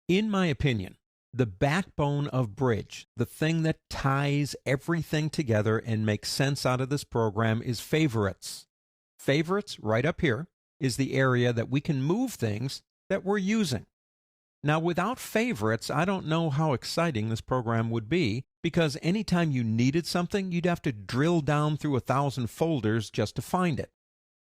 In my opinion, the backbone of Bridge, the thing that ties everything together and makes sense out of this program, is favorites. Favorites, right up here, is the area that we can move things that we're using. Now, without favorites, I don't know how exciting this program would be, because anytime you needed something, you'd have to drill down through 1,000 folders just to find it.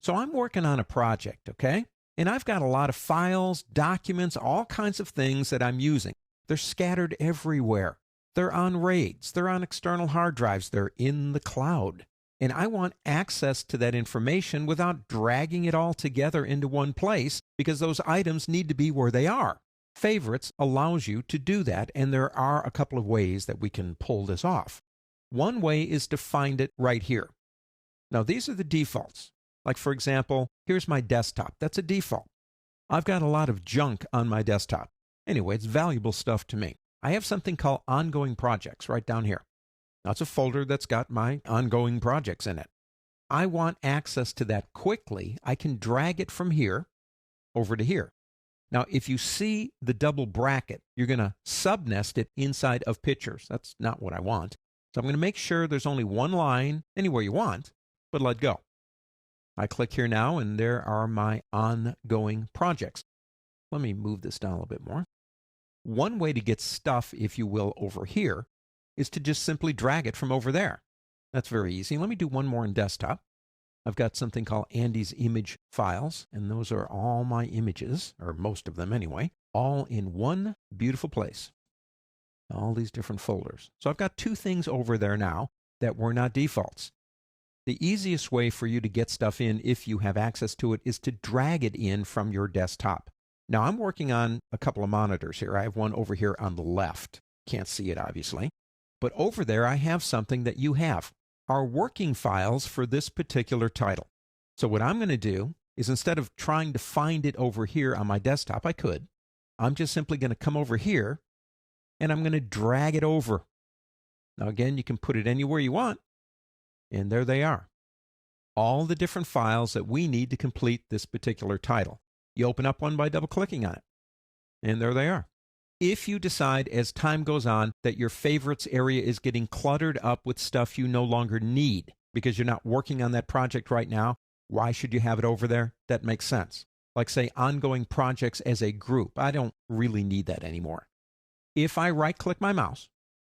So I'm working on a project, okay? And I've got a lot of files, documents, all kinds of things that I'm using. They're scattered everywhere. They're on RAIDs. They're on external hard drives. They're in the cloud. And I want access to that information without dragging it all together into one place, because those items need to be where they are. Favorites allows you to do that, and there are a couple of ways that we can pull this off. One way is to find it right here. Now, these are the defaults. Like, for example, here's my desktop. That's a default. I've got a lot of junk on my desktop. Anyway, it's valuable stuff to me. I have something called ongoing projects right down here. That's a folder that's got my ongoing projects in it. I want access to that quickly. I can drag it from here over to here. Now, if you see the double bracket, you're going to subnest it inside of pictures. That's not what I want. So I'm going to make sure there's only one line anywhere you want, but let go. I click here now, and there are my ongoing projects. Let me move this down a little bit more. One way to get stuff, if you will, over here is to just simply drag it from over there. That's very easy. Let me do one more in desktop. I've got something called Andy's Image Files, and those are all my images, or most of them anyway, all in one beautiful place. All these different folders. So I've got two things over there now that were not defaults. The easiest way for you to get stuff in, if you have access to it, is to drag it in from your desktop. Now, I'm working on a couple of monitors here. I have one over here on the left. Can't see it, obviously. But over there, I have something that you have. Our working files for this particular title. So what I'm going to do is, instead of trying to find it over here on my desktop, I'm just simply going to come over here, and I'm going to drag it over. Now, again, you can put it anywhere you want, and there they are. All the different files that we need to complete this particular title. You open up one by double-clicking on it, and there they are. If you decide as time goes on that your favorites area is getting cluttered up with stuff you no longer need because you're not working on that project right now, why should you have it over there? That makes sense. Like, say, ongoing projects as a group. I don't really need that anymore. If I right-click my mouse,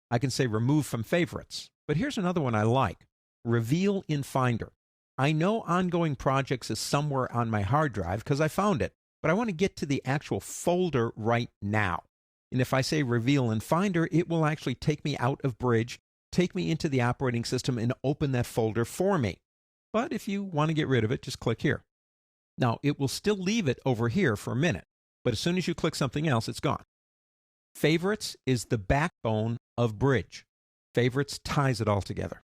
I can say remove from favorites. But here's another one I like. Reveal in Finder. I know ongoing projects is somewhere on my hard drive because I found it, but I want to get to the actual folder right now. And if I say reveal in Finder, it will actually take me out of Bridge, take me into the operating system, and open that folder for me. But if you want to get rid of it, just click here. Now, it will still leave it over here for a minute, but as soon as you click something else, it's gone. Favorites is the backbone of Bridge. Favorites ties it all together.